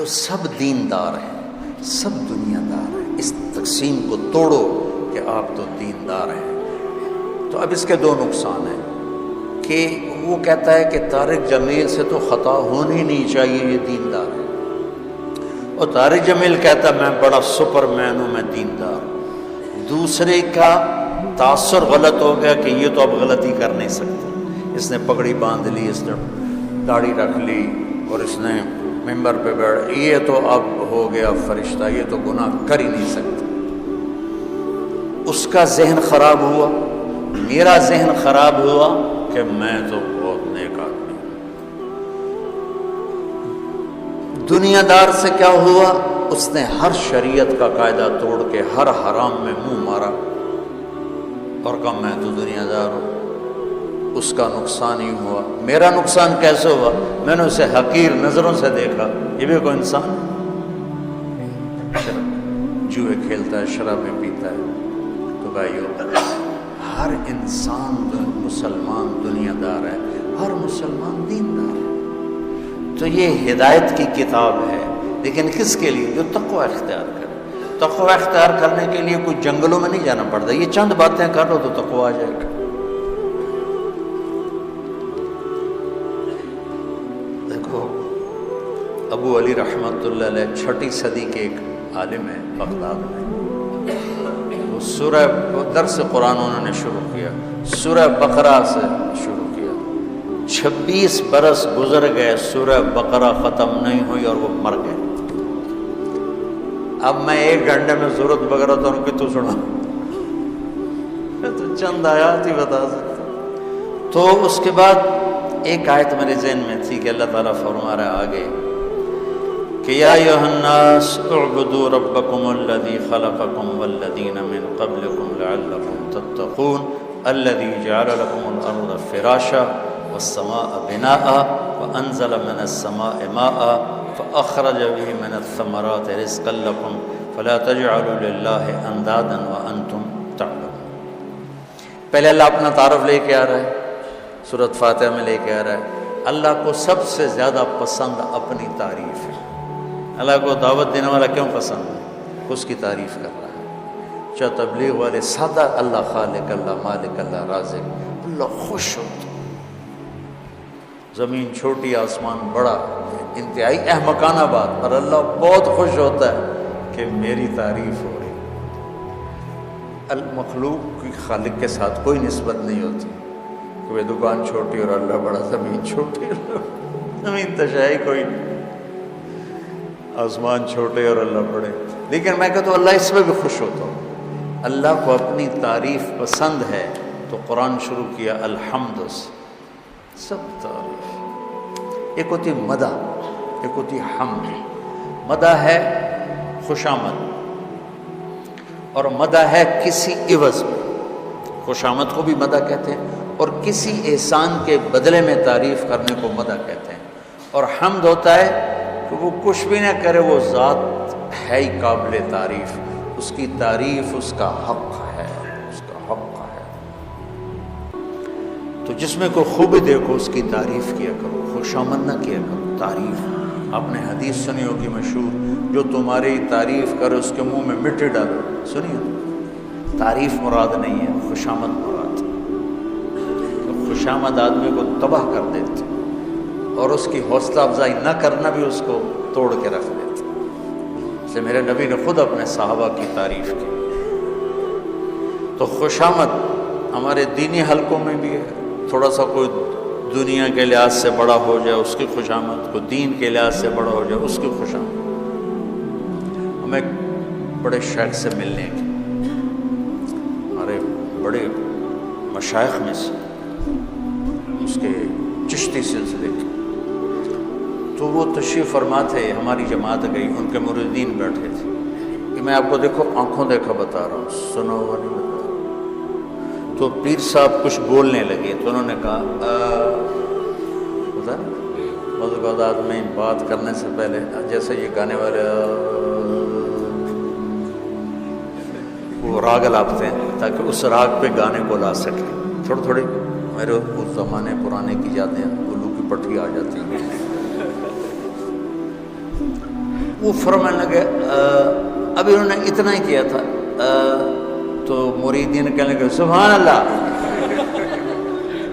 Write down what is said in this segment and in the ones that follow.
جو سب دیندار ہیں، سب دنیا دار ہیں، اس تقسیم کو توڑو کہ آپ تو دیندار ہیں۔ تو اب اس کے دو نقصان ہیں کہ وہ کہتا ہے کہ طارق جمیل سے تو خطا ہونی نہیں چاہیے، یہ دیندار ہے، اور طارق جمیل کہتا ہے میں بڑا سپر مین ہوں، میں دیندار ہوں۔ دوسرے کا تاثر غلط ہو گیا کہ یہ تو اب غلطی کر نہیں سکتا، اس نے پگڑی باندھ لی، اس نے داڑھی رکھ لی، اور اس نے ممبر پہ بیٹھ، یہ تو اب ہو گیا فرشتہ، یہ تو گناہ کر ہی نہیں سکتا۔ اس کا ذہن خراب ہوا، میرا ذہن خراب ہوا کہ میں تو بہت نیک آدمی ہوں۔ دنیا دار سے کیا ہوا؟ اس نے ہر شریعت کا قاعدہ توڑ کے ہر حرام میں منہ مارا اور کہا میں تو دنیا دار ہوں۔ اس کا نقصان ہی ہوا۔ میرا نقصان کیسے ہوا؟ میں نے اسے حقیر نظروں سے دیکھا، یہ بھی کوئی انسان ہے؟ جوئے کھیلتا ہے، شرابیں پیتا ہے۔ تو بھائیو، ہر انسان مسلمان دنیا دار ہے، ہر مسلمان دیندار ہے۔ تو یہ ہدایت کی کتاب ہے، لیکن کس کے لیے؟ جو تقوی اختیار کرے۔ تقوی اختیار کرنے کے لیے کوئی جنگلوں میں نہیں جانا پڑتا، یہ چند باتیں کر لو تو تقوی آ جائے گا۔ دیکھو، ابو علی رحمۃ اللہ علیہ 6 صدی کے ایک عالم ہیں بغداد میں، وہ سورہ درس قرآن انہوں نے شروع کیا، سورہ بقرہ سے شروع کیا، 26 برس گزر گئے، سورہ بقرہ ختم نہیں ہوئی اور وہ مر گئے۔ اب میں 1 گھنٹے میں سورۃ بقرہ تو ان کی تو سنا، میں تو چند آیات ہی بتا سکتا۔ تو اس کے بعد ایک آیت میرے ذہن میں تھی کہ اللہ تعالیٰ فرما رہا ہے آگے کہ یا ایھا الناس اعبدوا ربکم الذی خلقکم والذین من قبلکم لعلکم تتقون الذی جعل لکم الارض فراشا والسماء بناء وانزل من السماء ماء فاخرج به من الثمرات رزقا لکم فلا تجعلوا للہ اندادا وانتم تعلمون۔ پہلے اللہ اپنا تعارف لے کے آ رہا ہے، سورۃ فاتحہ میں لے کے آ رہا ہے اللہ کو سب سے زیادہ پسند اپنی تعریف ہے۔ اللہ کو دعوت دینے والا کیوں پسند ہے؟ اس کی تعریف کر رہا ہے۔ چاہے تبلیغ والے سادہ اللہ خالق، اللہ مالک، اللہ رازق، اللہ خوش ہوتا۔ زمین چھوٹی، آسمان بڑا، انتہائی احمقانہ بات، پر اللہ بہت خوش ہوتا ہے کہ میری تعریف ہو رہی۔ المخلوق کی خالق کے ساتھ کوئی نسبت نہیں ہوتی کہ وہ دکان چھوٹی اور اللہ بڑا، زمین چھوٹی، زمین تشائی کوئی نہیں، آسمان چھوٹے اور اللہ بڑے۔ لیکن میں کہتا ہوں اللہ اس میں بھی خوش ہوتا ہوں۔ اللہ کو اپنی تعریف پسند ہے تو قرآن شروع کیا الحمد سے، سب تعریف۔ ایک ہوتی مدح، ایک ہوتی حمد۔ مدح ہے خوشامد، اور مدح ہے کسی عوض میں۔ خوشامد کو بھی مدح کہتے ہیں، اور کسی احسان کے بدلے میں تعریف کرنے کو مدح کہتے ہیں۔ اور حمد ہوتا ہے کہ وہ کچھ بھی نہ کرے، وہ ذات ہے ہی قابل تعریف، اس کی تعریف اس کا حق ہے، اس کا حق ہے۔ تو جس میں کوئی خوبی دیکھو اس کی تعریف کیا کرو، خوشامد نہ کیا کرو، تعریف۔ آپ نے حدیث سنی ہوگی مشہور، جو تمہاری تعریف کرے اس کے منہ میں مٹی ڈالو، سنی ہو؟ تعریف مراد نہیں ہے، خوشامد مراد۔ تو خوشامد آدمی کو تباہ کر دیتی، اور اس کی حوصلہ افزائی نہ کرنا بھی اس کو توڑ کے رکھ دیتا۔ جیسے میرے نبی نے خود اپنے صحابہ کی تعریف کی۔ تو خوشامد ہمارے دینی حلقوں میں بھی ہے، تھوڑا سا کوئی دنیا کے لحاظ سے بڑا ہو جائے اس کی خوشامد، کوئی دین کے لحاظ سے بڑا ہو جائے اس کی خوشامد۔ ہمیں ایک بڑے شیخ سے ملنے کی، ہمارے بڑے مشائخ میں سے، اس کے چشتی سلسلے کے، تو وہ تشریف فرما تھے، ہماری جماعت گئی، ان کے مریدین بیٹھے تھے کہ میں آپ کو دیکھو آنکھوں دیکھا بتا رہا ہوں، سنو ہوا نہیں بتا رہا۔ تو پیر صاحب کچھ بولنے لگے تو انہوں نے کہا بعض آدمی بات کرنے سے پہلے جیسے یہ گانے والے وہ راگ لاپتے ہیں تاکہ اس راگ پہ گانے کو لا سکیں، تھوڑی تھوڑی میرے اس زمانے پرانے کی یادیں الو کی پٹھی آ جاتی ہیں۔ وہ فرمانے لگے ابھی انہوں نے اتنا ہی کیا تھا تو مریدین کہنے لگے سبحان اللہ.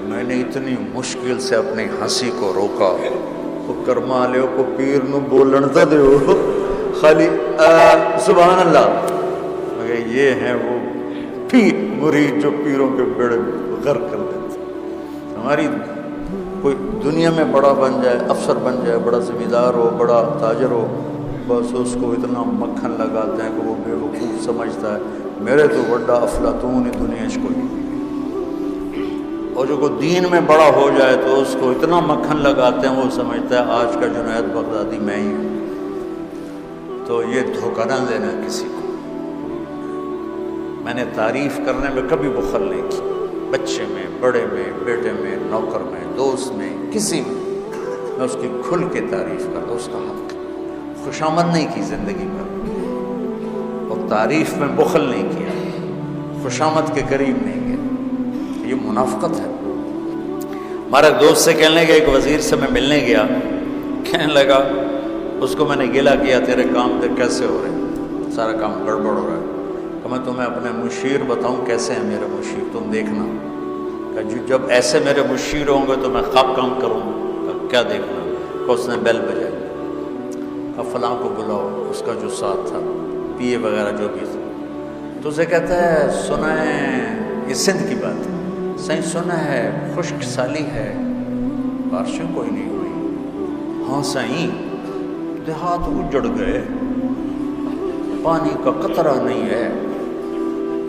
میں نے اتنی مشکل سے اپنی ہنسی کو روکا. وہ کرما لے کو پیر نو بولن تا دیو خالی سبحان اللہ. مگر یہ ہیں وہ پیر مرید جو پیروں کے بیڑے غرق کر دیتے. ہماری کوئی دنیا میں بڑا بن جائے، افسر بن جائے، بڑا زمیندار ہو، بڑا تاجر ہو، بس اس کو اتنا مکھن لگاتے ہیں کہ وہ بے وقوف سمجھتا ہے میرے تو بڑا افلاطون ہی دنیا اس کو. اور جو کو دین میں بڑا ہو جائے تو اس کو اتنا مکھن لگاتے ہیں وہ سمجھتا ہے آج کا جنید بغدادی میں ہی ہوں. تو یہ دھوکہ نہ دینا کسی کو. میں نے تعریف کرنے میں کبھی بخل نہیں کی، بچے میں، بڑے میں، بیٹے میں، نوکر میں، دوست میں، کسی میں اس کی کھل کے تعریف کرتا. اس کا حق. خوشامد نہیں کی زندگی پر، اور تعریف میں بخل نہیں کیا، خوشامد کے قریب نہیں گیا. یہ منافقت ہے. ہمارے دوست سے کہنے لگا، ایک وزیر سے میں ملنے گیا، کہنے لگا اس کو میں نے گلا کیا تیرے کام تھے کیسے ہو رہے، سارا کام گڑبڑ ہو رہا ہے. کہ میں تمہیں اپنے مشیر بتاؤں کیسے ہیں میرے مشیر، تم دیکھنا. کہ جب ایسے میرے مشیر ہوں گے تو میں خواب کام کروں گا. کیا دیکھنا؟ کہ اس نے بیل بجائی. اب فلاں کو بلاؤ، اس کا جو ساتھ تھا، پی اے وغیرہ جو بھی تھا، تو اسے کہتا ہے سنا ہے، یہ سندھ کی بات ہے، صحیح سنا ہے خشک سالی ہے، بارشیں کوئی نہیں ہوئی. ہاں صحیح، دیہات اجڑ گئے، پانی کا قطرہ نہیں ہے،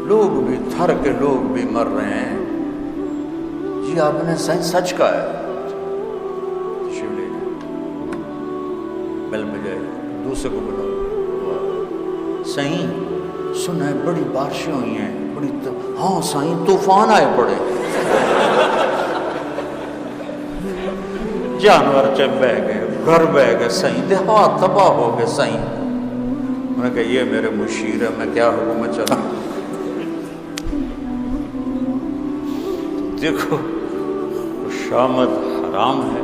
لوگ بھی تھر کے لوگ بھی مر رہے ہیں. جی آپ نے صحیح سچ کہا ہے. شیولے بیل بجائے، دوسرے کو بلاؤ. صحیح سنا ہے بڑی بارشیں ہوئی ہیں، بڑی ہاں صحیح طوفان آئے پڑے، جانور چب بہ گئے، گھر بہ گئے، صحیح دیہات تباہ ہو گئے. صحیح. میں نے کہا یہ میرے مشیر ہے، میں کیا حکومت چلا. دیکھو خوشامد حرام ہے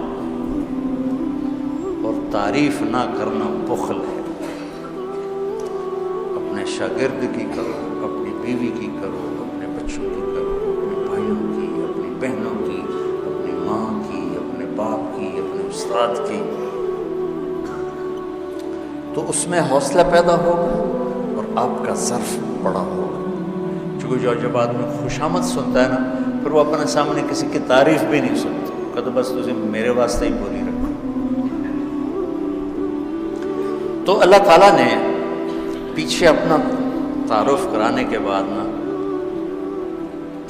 اور تعریف نہ کرنا بخل ہے. اپنے شاگرد کی کرو، اپنی بیوی کی کرو، اپنے بچوں کی کرو، اپنے بھائیوں کی، اپنی بہنوں کی، اپنی ماں کی، اپنے باپ کی، اپنے استاد کی. تو اس میں حوصلہ پیدا ہوگا اور آپ کا ظرف بڑا ہوگا. چونکہ جب آدمی خوشامد سنتا ہے نا، پھر وہ اپنے سامنے کسی کی تعریف بھی نہیں سنتا. کہتا بس تجھے میرے واسطے ہی بولی رکھو. تو اللہ تعالیٰ نے پیچھے اپنا تعارف کرانے کے بعد نا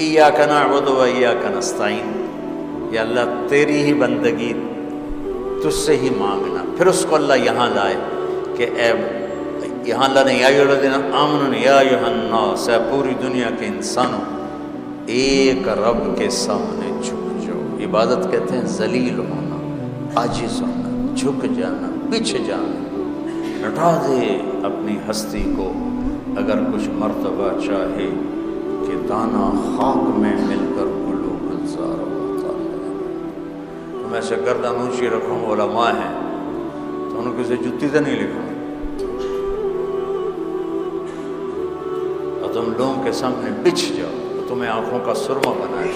ایاک نعبد و ایاک نستعین، یا اللہ تیری ہی بندگی، تجھ سے ہی مانگنا. پھر اس کو اللہ یہاں لائے کہ اے یہاں اللہ نے یا ایھا الذین آمنوا یا ایھا الناس، اے پوری دنیا کے انسانوں ایک رب کے سامنے جھک جاؤ. عبادت کہتے ہیں ذلیل ہونا، عاجز ہونا، جھک جانا، بچھ جانا. لٹا دے اپنی ہستی کو اگر کچھ مرتبہ چاہے کہ دانا خاک میں مل کر گلو گلزار ہوتا ہے. تم ایسے گردن اونچی رکھو، علماء ہیں تو انہوں کسی جتی سے نہیں لکھا، اور تم لوگوں کے سامنے بچھ جاؤ تو تمہیں آنکھوں کا سرما بنائے.